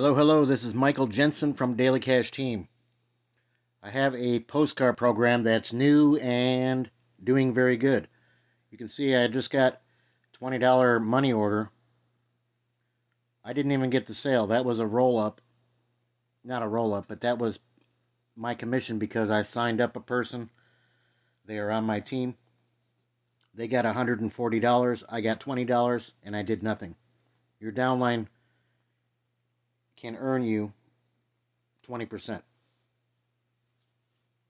Hello, this is Michael Jensen from Daily Cash Team. I have a postcard program that's new and doing very good. You can see I just got $20 money order. I didn't even get the sale. That was a roll-up. Not a roll-up, but that was my commission because I signed up a person. They are on my team. They got $140. I got $20 and I did nothing. Your downline can earn you 20%.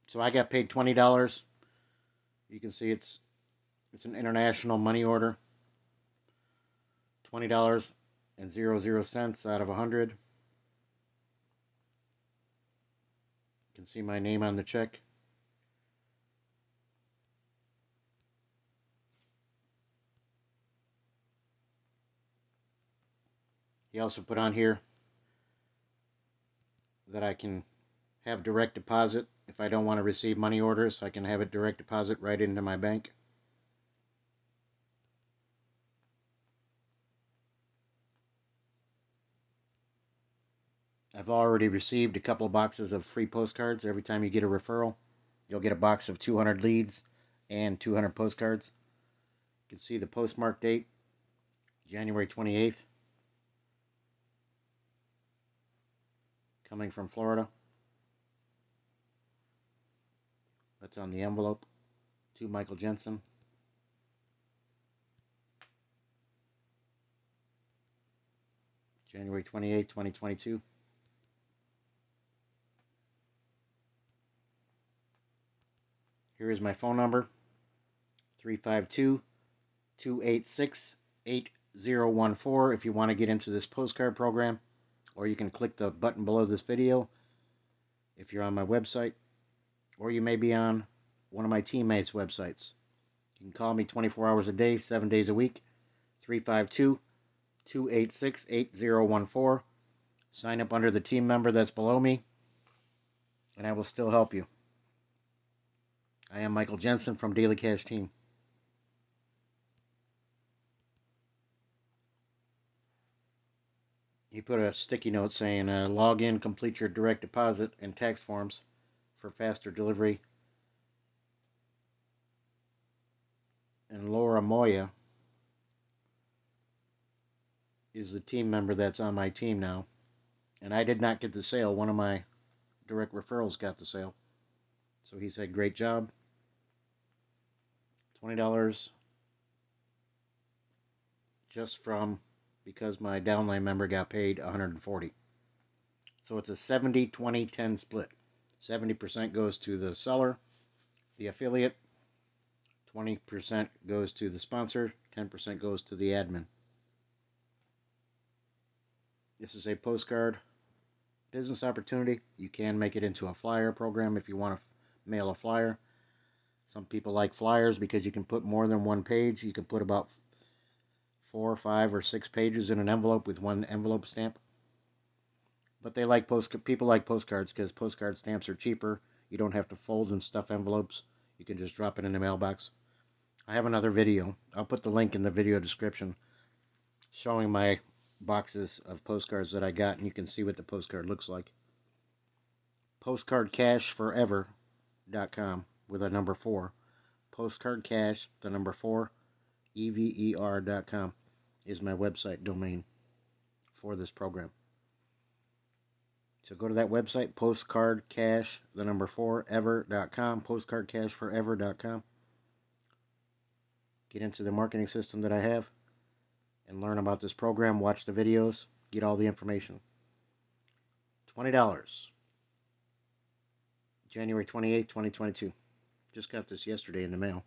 So I got paid $20. You can see it's an international money order. $20.00 out of 100. You can see my name on the check. He also put on here that I can have direct deposit. If I don't want to receive money orders, I can have it direct deposit right into my bank. I've already received a couple of boxes of free postcards. Every time you get a referral, you'll get a box of 200 leads and 200 postcards. You can see the postmark date, January 28th. Coming from Florida. That's on the envelope. To Michael Jensen. January 28, 2022. Here is my phone number. 352-286-8014 if you want to get into this postcard program. Or you can click the button below this video if you're on my website. Or you may be on one of my teammates' websites. You can call me 24 hours a day, 7 days a week. 352-286-8014. Sign up under the team member that's below me, and I will still help you. I am Michael Jensen from Daily Cash Team. He put a sticky note saying, log in, complete your direct deposit and tax forms for faster delivery. And Laura Moya is the team member that's on my team now. And I did not get the sale. One of my direct referrals got the sale. So he said, great job. $20 just from because my downline member got paid $140. So it's a 70-20-10 split. 70% goes to the seller, the affiliate, 20% goes to the sponsor, 10% goes to the admin. This is a postcard business opportunity. You can make it into a flyer program if you want to mail a flyer. Some people like flyers because you can put more than one page. You can put about 4, 5, or 6 pages in an envelope with one envelope stamp. But they like people like postcards because postcard stamps are cheaper. You don't have to fold and stuff envelopes. You can just drop it in the mailbox. I have another video. I'll put the link in the video description showing my boxes of postcards that I got, and you can see what the postcard looks like. Postcardcash4Ever.com with a number 4. Postcardcash, the number 4, EVER.com is my website domain for this program. So go to that website, postcardcash, the number 4, ever.com, postcardcash4ever.com. Get into the marketing system that I have and learn about this program, watch the videos, get all the information. $20. January 28, 2022. Just got this yesterday in the mail.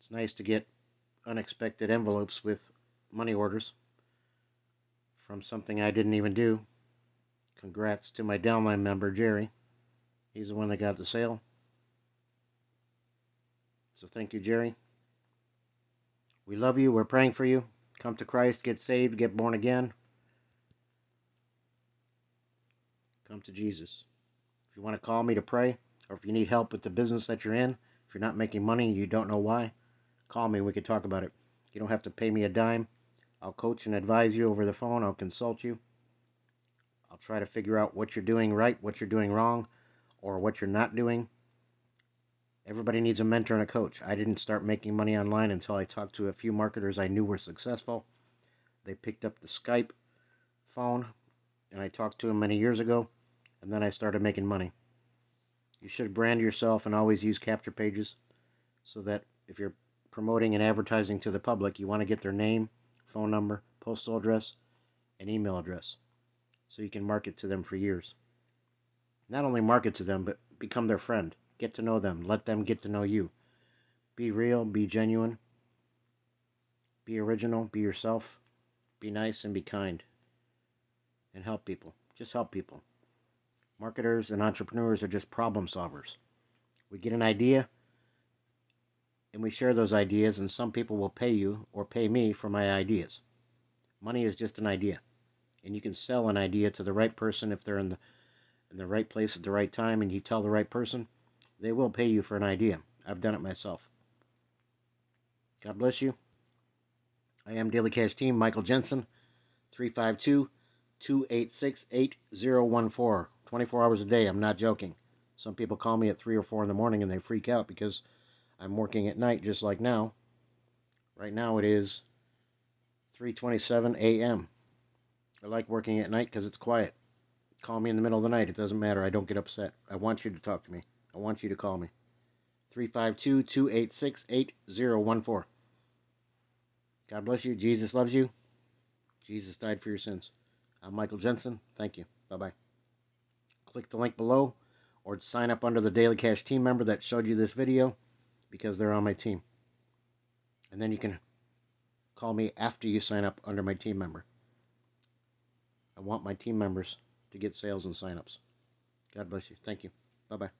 It's nice to get unexpected envelopes with money orders from something I didn't even do. Congrats to my downline member, Jerry. He's the one that got the sale. So thank you, Jerry. We love you. We're praying for you. Come to Christ, get saved, get born again. Come to Jesus. If you want to call me to pray, or if you need help with the business that you're in, if you're not making money and you don't know why, call me and we can talk about it. You don't have to pay me a dime. I'll coach and advise you over the phone. I'll consult you. I'll try to figure out what you're doing right, what you're doing wrong, or what you're not doing. Everybody needs a mentor and a coach. I didn't start making money online until I talked to a few marketers I knew were successful. They picked up the Skype phone, and I talked to them many years ago, and then I started making money. You should brand yourself and always use capture pages so that if you're promoting and advertising to the public, you want to get their name, phone number, postal address, and email address so you can market to them for years. Not only market to them, but become their friend. Get to know them. Let them get to know you. Be real, be genuine, be original, be yourself, be nice, and be kind. And help people. Just help people. Marketers and entrepreneurs are just problem solvers. We get an idea, and we share those ideas, and some people will pay you or pay me for my ideas. Money is just an idea. And you can sell an idea to the right person if they're in the right place at the right time, and you tell the right person, they will pay you for an idea. I've done it myself. God bless you. I am Daily Cash Team, Michael Jensen, 352-286-8014. 24 hours a day, I'm not joking. Some people call me at 3 or 4 in the morning and they freak out because I'm working at night just like now. Right now it is 3:27 a.m. I like working at night because it's quiet. Call me in the middle of the night. It doesn't matter. I don't get upset. I want you to talk to me. I want you to call me. 352-286-8014. God bless you. Jesus loves you. Jesus died for your sins. I'm Michael Jensen. Thank you. Bye-bye. Click the link below or sign up under the Daily Cash team member that showed you this video because they're on my team. And then you can call me after you sign up under my team member. I want my team members to get sales and signups. God bless you. Thank you. Bye-bye.